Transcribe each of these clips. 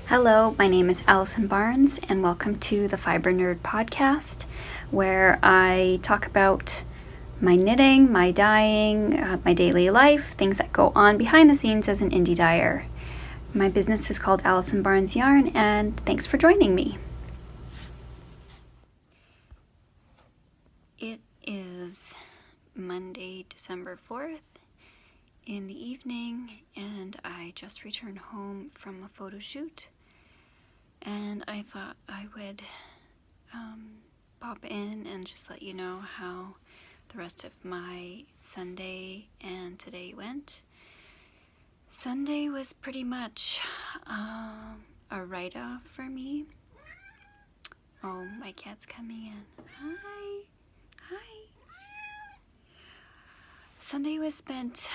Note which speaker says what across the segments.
Speaker 1: Hello, my name is Allison Barnes, and welcome to the Fibre Nerd podcast, where I talk about my knitting, my dyeing, my daily life, things that go on behind the scenes as an indie dyer. My business is called Allison Barnes Yarn, and thanks for joining me. It is Monday, December 4th in the evening, and I just returned home from a photo shoot. And I thought I would pop in and just let you know how the rest of my Sunday and today went. Sunday was pretty much a write-off for me. Oh, my cat's coming in. Hi. Sunday was spent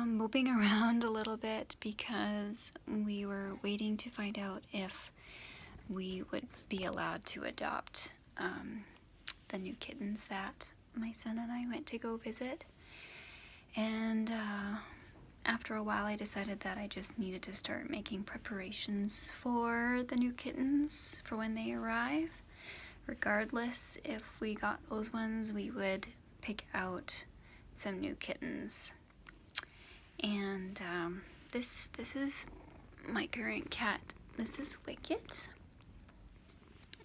Speaker 1: moping around a little bit because we were waiting to find out if we would be allowed to adopt the new kittens that my son and I went to go visit. And after a while I decided that I just needed to start making preparations for the new kittens for when they arrive. Regardless, if we got those ones, we would pick out some new kittens. And this is my current cat. This is Wicket.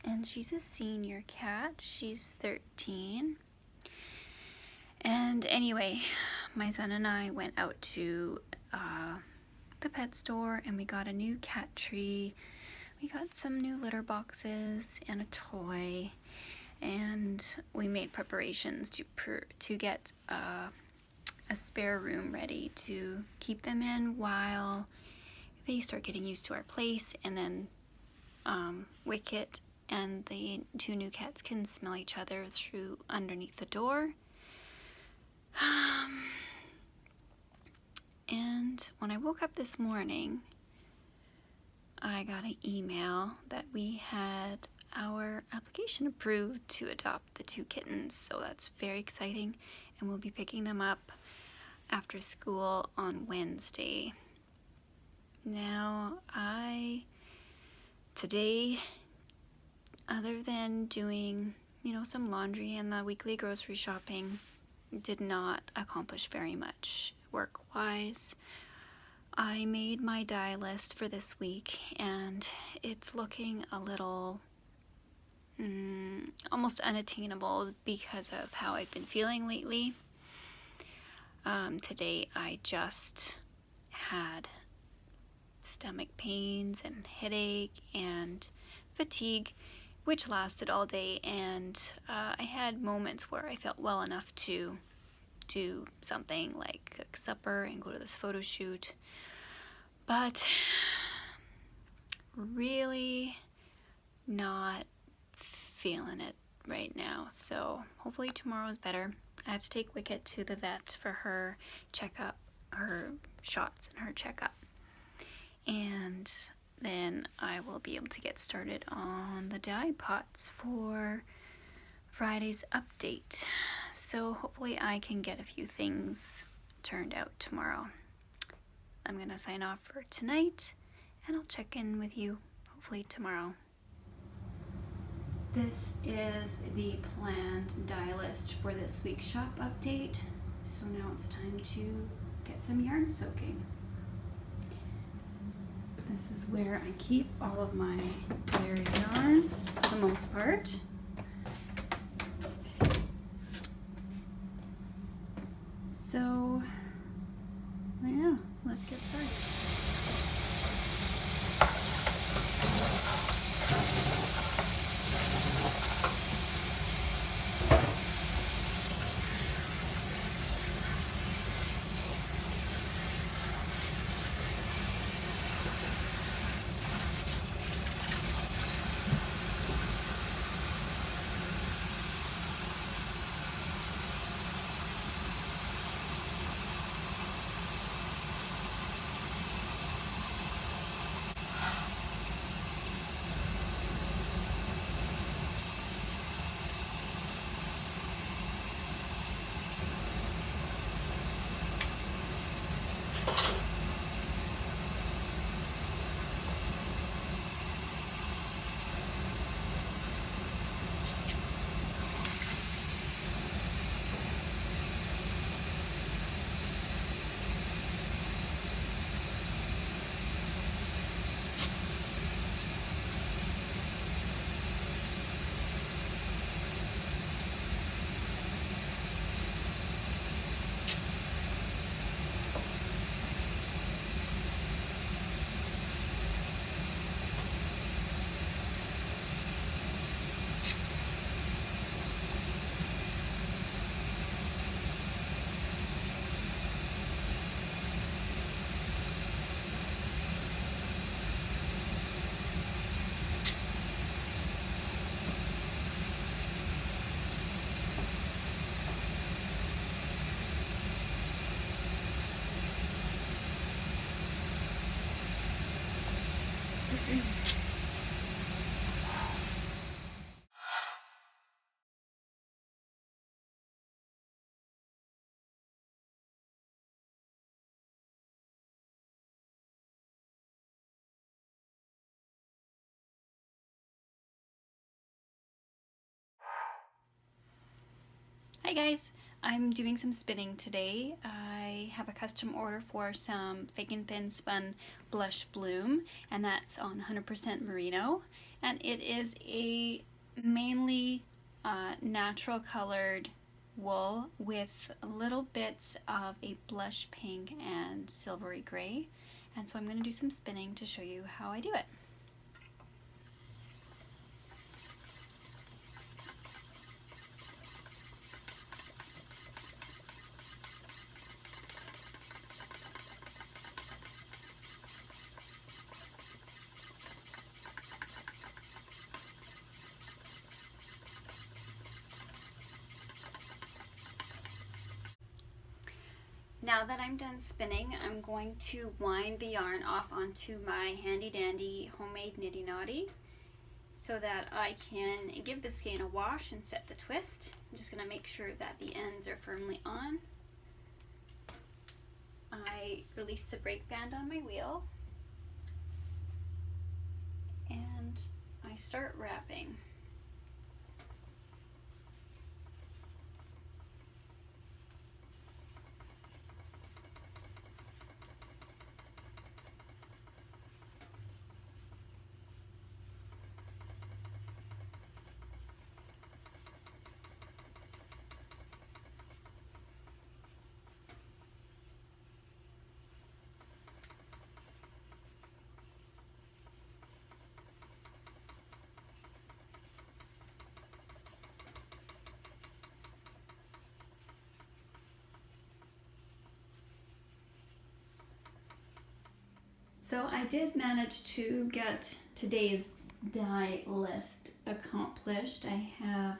Speaker 1: And she's a senior cat. She's 13. And anyway, my son and I went out to the pet store and we got a new cat tree. We got some new litter boxes and a toy. And we made preparations to get a spare room ready to keep them in while they start getting used to our place. And then Wicket and the two new cats can smell each other through underneath the door. And when I woke up this morning, I got an email that we had our application approved to adopt the two kittens, so that's very exciting, and we'll be picking them up after school on Wednesday. Now, today, other than doing, some laundry and the weekly grocery shopping, did not accomplish very much work-wise. I made my dye list for this week, and it's looking a little almost unattainable because of how I've been feeling lately. Today I just had stomach pains and headache and fatigue, which lasted all day, and I had moments where I felt well enough to do something like cook supper and go to this photo shoot, but really not feeling it right now. So hopefully tomorrow is better. I have to take Wicket to the vet for her checkup, her shots and her checkup, and then I will be able to get started on the dye pots for Friday's update. So hopefully I can get a few things turned out tomorrow. I'm going to sign off for tonight, and I'll check in with you hopefully tomorrow. This is the planned dye list for this week's shop update. So now it's time to get some yarn soaking. This is where I keep all of my dairy yarn for the most part. So, yeah, let's get started. Hi guys, I'm doing some spinning today. I have a custom order for some thick and thin spun blush bloom, and that's on 100% merino, and it is a mainly natural colored wool with little bits of a blush pink and silvery gray, and so I'm going to do some spinning to show you how I do it. Now that I'm done spinning, I'm going to wind the yarn off onto my handy dandy homemade niddy noddy so that I can give the skein a wash and set the twist. I'm just going to make sure that the ends are firmly on. I release the brake band on my wheel and I start wrapping. So I did manage to get today's dye list accomplished. I have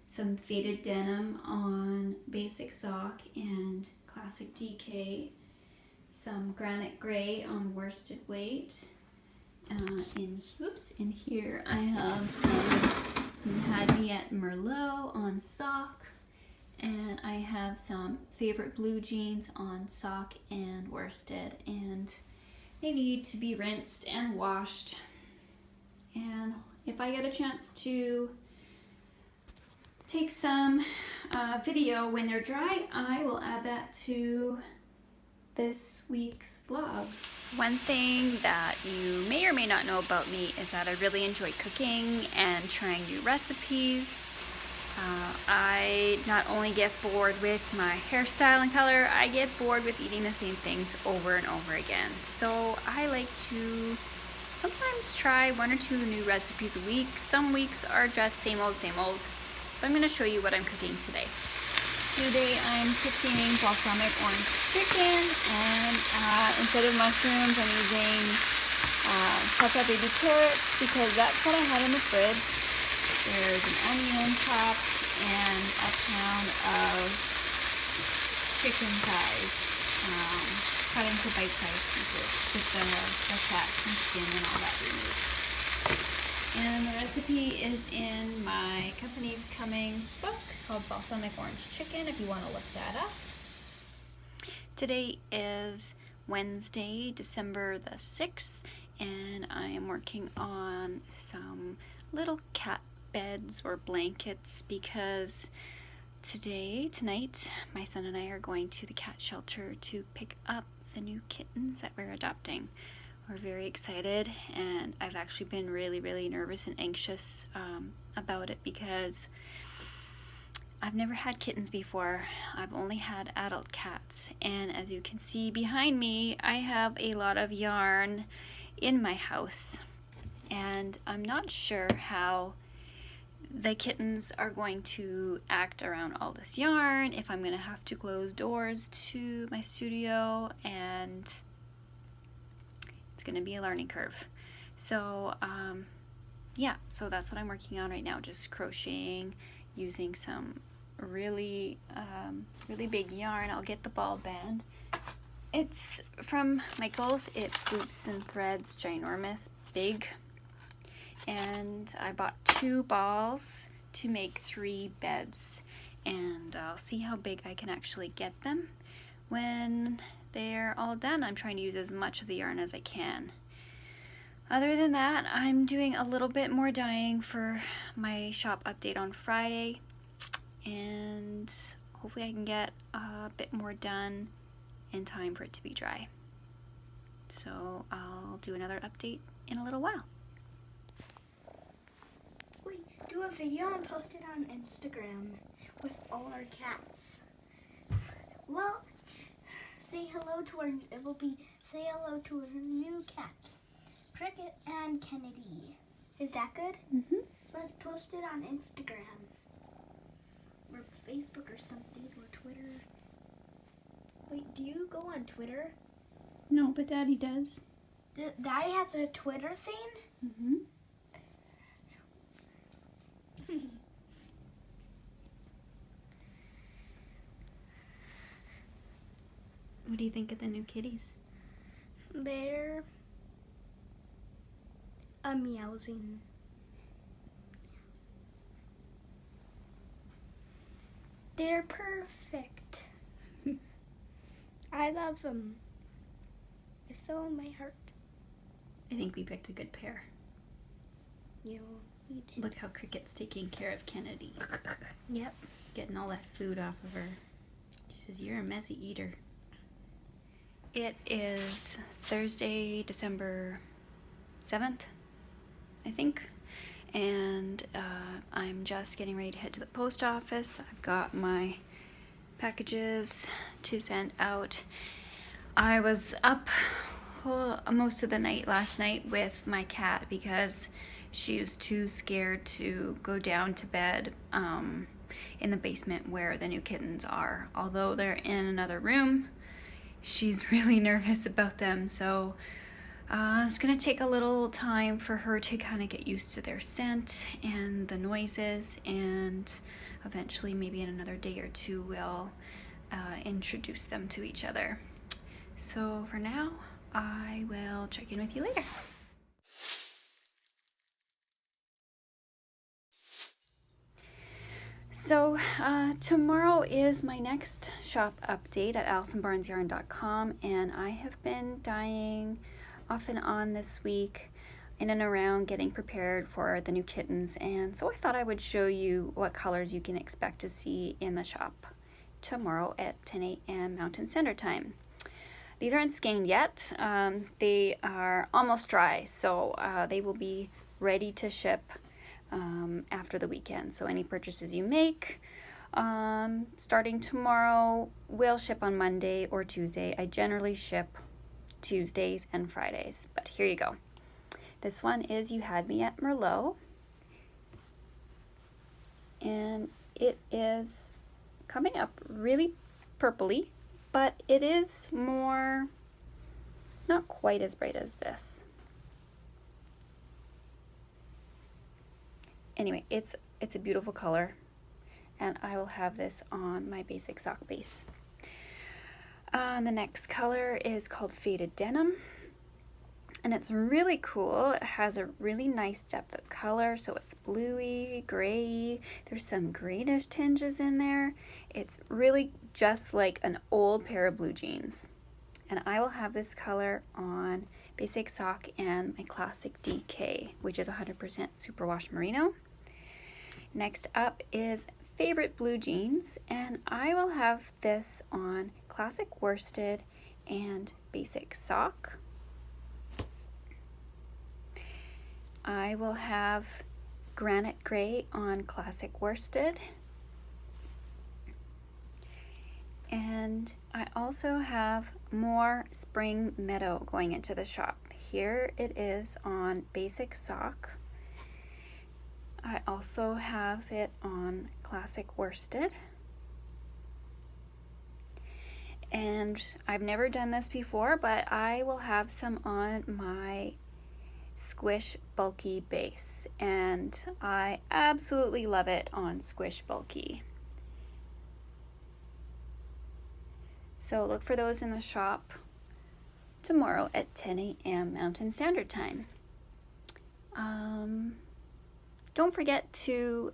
Speaker 1: some faded denim on basic sock and classic DK, some granite gray on worsted weight. In here I have some You Had Me at Merlot on sock, and I have some favorite blue jeans on sock and worsted, and they need to be rinsed and washed. And if I get a chance to take some video when they're dry, I will add that to this week's vlog. One thing that you may or may not know about me is that I really enjoy cooking and trying new recipes. I not only get bored with my hairstyle and color, I get bored with eating the same things over and over again. So I like to sometimes try 1 or 2 new recipes a week. Some weeks are just same old, but I'm going to show you what I'm cooking today. Today I'm cooking balsamic orange chicken, and instead of mushrooms I'm using chopped up baby carrots because that's what I had in the fridge. There's an onion chopped and a pound of chicken thighs cut into bite-sized pieces with the fat and skin and all that removed. And the recipe is in my company's coming book called Balsamic Orange Chicken if you want to look that up. Today is Wednesday, December the 6th, and I am working on some little cat beds or blankets because tonight, my son and I are going to the cat shelter to pick up the new kittens that we're adopting. We're very excited, and I've actually been really nervous and anxious about it because I've never had kittens before. I've only had adult cats, and as you can see behind me, I have a lot of yarn in my house, and I'm not sure how the kittens are going to act around all this yarn, if I'm going to have to close doors to my studio, and it's going to be a learning curve. So yeah, so that's what I'm working on right now, just crocheting using some really big yarn. I'll get the ball band. It's from Michael's. It's Loops and Threads Ginormous, big, and I bought 2 balls to make 3 beds, and I'll see how big I can actually get them. When they're all done, I'm trying to use as much of the yarn as I can. Other than that, I'm doing a little bit more dyeing for my shop update on Friday, and hopefully I can get a bit more done in time for it to be dry. So I'll do another update in a little while.
Speaker 2: We do a video and post it on Instagram with all our cats. Well, say hello to our new cats, Cricket and Kennedy. Is that good?
Speaker 1: Mm-hmm.
Speaker 2: Let's post it on Instagram or Facebook or something, or Twitter. Wait, do you go on Twitter?
Speaker 1: No, but Daddy does.
Speaker 2: Daddy has a Twitter thing?
Speaker 1: Mm-hmm. What do you think of the new kitties?
Speaker 2: They're meowsing. They're perfect. I love them. They fill my heart.
Speaker 1: I think we picked a good pair.
Speaker 2: You did.
Speaker 1: Look how Cricket's taking care of Kennedy.
Speaker 2: Yep.
Speaker 1: Getting all that food off of her. She says, "You're a messy eater." It is Thursday, December 7th, I think. And I'm just getting ready to head to the post office. I've got my packages to send out. I was up most of the night last night with my cat because she was too scared to go down to bed in the basement where the new kittens are. Although they're in another room, she's really nervous about them. So it's gonna take a little time for her to kind of get used to their scent and the noises, and eventually maybe in another day or two we'll introduce them to each other. So for now, I will check in with you later. So tomorrow is my next shop update at AllisonBarnesYarn.com, and I have been dyeing off and on this week in and around getting prepared for the new kittens, and so I thought I would show you what colors you can expect to see in the shop tomorrow at 10 a.m. Mountain Standard Time. These aren't skeined yet. They are almost dry, so they will be ready to ship after the weekend. So any purchases you make starting tomorrow will ship on Monday or Tuesday. I generally ship Tuesdays and Fridays, but here you go. This one is You Had Me at Merlot, and it is coming up really purpley, but it is more, it's not quite as bright as this. Anyway, it's a beautiful color, and I will have this on my basic sock base. The next color is called Faded Denim, and it's really cool. It has a really nice depth of color, so it's bluey, gray. There's some greenish tinges in there. It's really just like an old pair of blue jeans. And I will have this color on basic sock and my classic DK, which is 100% superwash merino. Next up is Favorite Blue Jeans, and I will have this on classic worsted and basic sock. I will have Granite Gray on classic worsted. And I also have more Spring Meadow going into the shop. Here it is on basic sock. I also have it on classic worsted. And I've never done this before, but I will have some on my Squish Bulky base, and I absolutely love it on Squish Bulky. So look for those in the shop tomorrow at 10 a.m. Mountain Standard Time. Don't forget to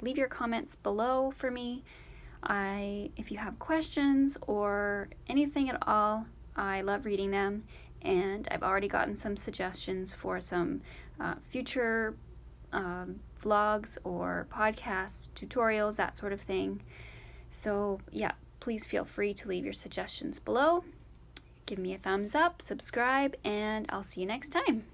Speaker 1: leave your comments below for me. If you have questions or anything at all, I love reading them, and I've already gotten some suggestions for some future vlogs or podcasts, tutorials, that sort of thing. So yeah, please feel free to leave your suggestions below. Give me a thumbs up, subscribe, and I'll see you next time.